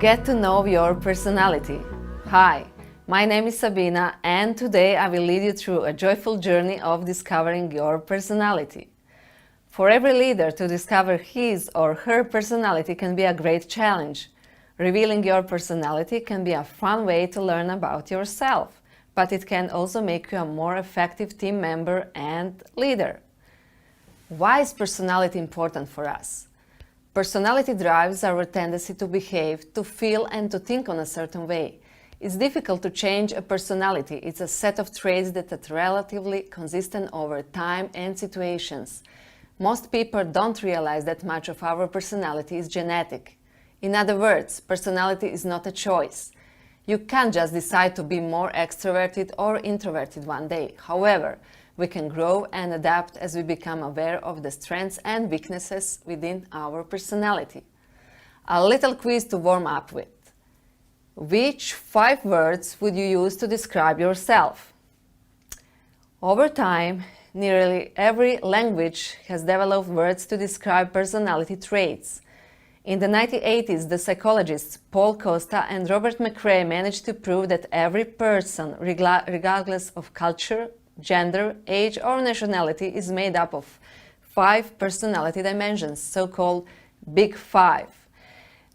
Get to know your personality. Hi, my name is Sabina, and today I will lead you through a joyful journey of discovering your personality. For every leader, to discover his or her personality can be a great challenge. Revealing your personality can be a fun way to learn about yourself, but it can also make you a more effective team member and leader. Why is personality important for us? Personality drives our tendency to behave, to feel, and to think on a certain way. It's difficult to change a personality. It's a set of traits that are relatively consistent over time and situations. Most people don't realize that much of our personality is genetic. In other words, personality is not a choice. You can't just decide to be more extroverted or introverted one day. However, we can grow and adapt as we become aware of the strengths and weaknesses within our personality. A little quiz to warm up with. Which 5 words would you use to describe yourself? Over time, nearly every language has developed words to describe personality traits. In the 1980s, the psychologists Paul Costa and Robert McCrae managed to prove that every person, regardless of culture, gender, age, or nationality, is made up of 5 personality dimensions, so-called Big 5.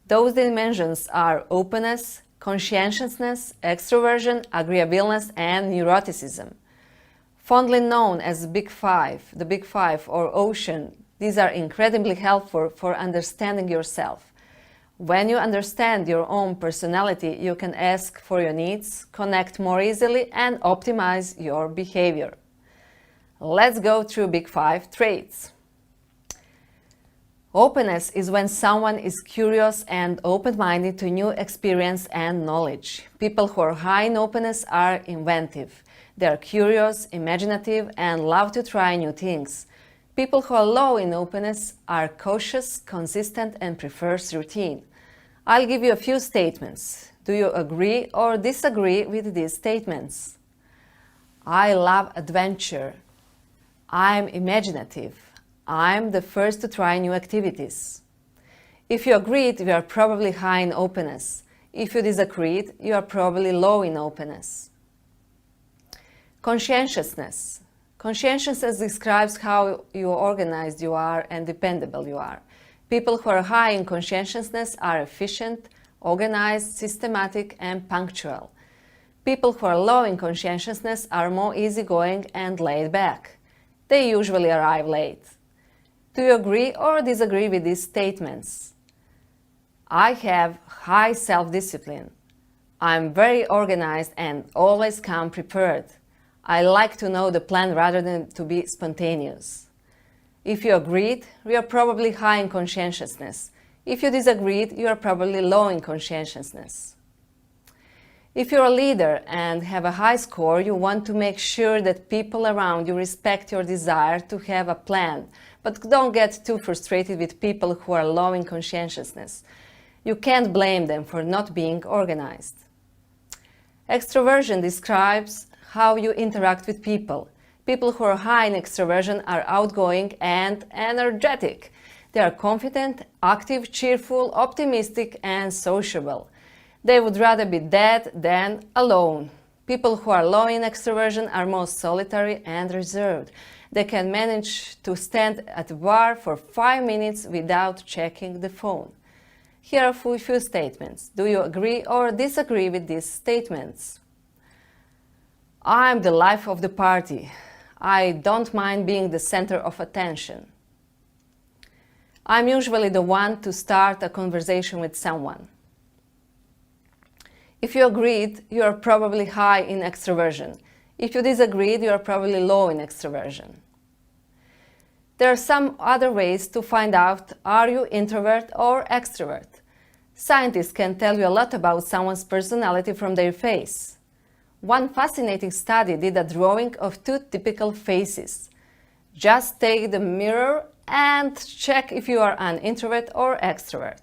Those dimensions are openness, conscientiousness, extroversion, agreeableness, and neuroticism. Fondly known as Big 5, the Big 5 or Ocean, these are incredibly helpful for understanding yourself. When you understand your own personality, you can ask for your needs, connect more easily, and optimize your behavior. Let's go through Big 5 traits. Openness is when someone is curious and open-minded to new experience and knowledge. People who are high in openness are inventive. They are curious, imaginative, and love to try new things. People who are low in openness are cautious, consistent, and prefers routine. I'll give you a few statements. Do you agree or disagree with these statements? I love adventure. I'm imaginative. I'm the first to try new activities. If you agreed, you are probably high in openness. If you disagreed, you are probably low in openness. Conscientiousness. Conscientiousness describes how organized you are and dependable you are. People who are high in conscientiousness are efficient, organized, systematic, and punctual. People who are low in conscientiousness are more easygoing and laid back. They usually arrive late. Do you agree or disagree with these statements? I have high self-discipline. I'm very organized and always come prepared. I like to know the plan rather than to be spontaneous. If you agreed, you are probably high in conscientiousness. If you disagreed, you are probably low in conscientiousness. If you're a leader and have a high score, you want to make sure that people around you respect your desire to have a plan, but don't get too frustrated with people who are low in conscientiousness. You can't blame them for not being organized. Extroversion describes how you interact with people. People who are high in extroversion are outgoing and energetic. They are confident, active, cheerful, optimistic, and sociable. They would rather be dead than alone. People who are low in extroversion are more solitary and reserved. They can manage to stand at a bar for 5 minutes without checking the phone. Here are a few statements. Do you agree or disagree with these statements? I'm the life of the party. I don't mind being the center of attention. I'm usually the one to start a conversation with someone. If you agreed, you are probably high in extroversion. If you disagreed, you are probably low in extroversion. There are some other ways to find out, are you introvert or extrovert? Scientists can tell you a lot about someone's personality from their face. One fascinating study did a drawing of 2 typical faces. Just take the mirror and check if you are an introvert or extrovert.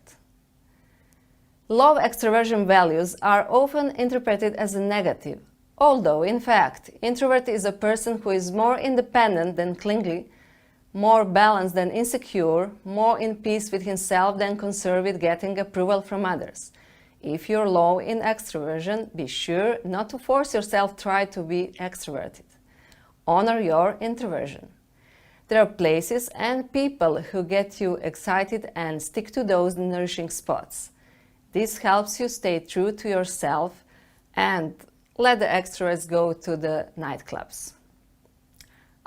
Low extroversion values are often interpreted as a negative, although in fact, introvert is a person who is more independent than clingy, more balanced than insecure, more in peace with himself than concerned with getting approval from others. If you're low in extroversion, be sure not to force yourself to try to be extroverted. Honor your introversion. There are places and people who get you excited, and stick to those nourishing spots. This helps you stay true to yourself and let the extroverts go to the nightclubs.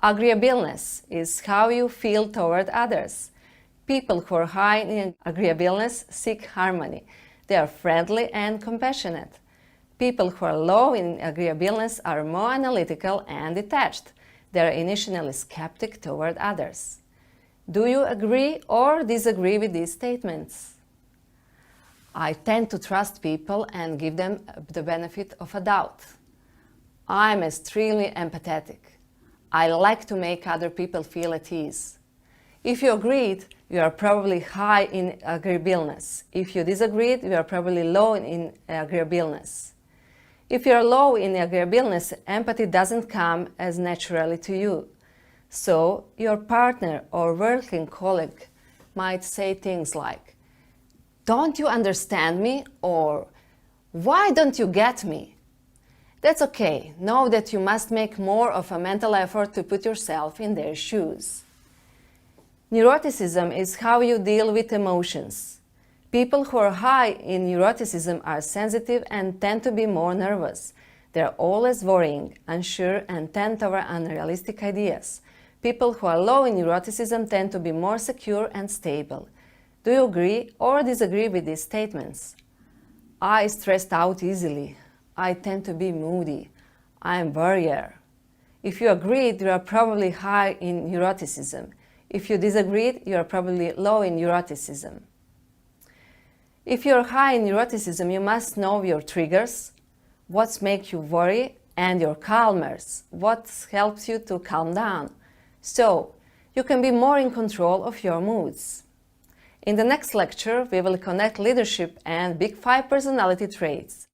Agreeableness is how you feel toward others. People who are high in agreeableness seek harmony. They are friendly and compassionate. People who are low in agreeableness are more analytical and detached. They are initially skeptic toward others. Do you agree or disagree with these statements? I tend to trust people and give them the benefit of a doubt. I'm extremely empathetic. I like to make other people feel at ease. If you agreed, you are probably high in agreeableness. If you disagreed, you are probably low in agreeableness. If you are low in agreeableness, empathy doesn't come as naturally to you. So your partner or working colleague might say things like, "Don't you understand me?" or "Why don't you get me?" That's okay. Know that you must make more of a mental effort to put yourself in their shoes. Neuroticism is how you deal with emotions. People who are high in neuroticism are sensitive and tend to be more nervous. They're always worrying, unsure, and tend toward unrealistic ideas. People who are low in neuroticism tend to be more secure and stable. Do you agree or disagree with these statements? I stressed out easily. I tend to be moody. I am worrier. If you agreed, you are probably high in neuroticism. If you disagreed, you are probably low in neuroticism. If you are high in neuroticism, you must know your triggers, what makes you worry, and your calmers, what helps you to calm down, so you can be more in control of your moods. In the next lecture, we will connect leadership and Big 5 personality traits.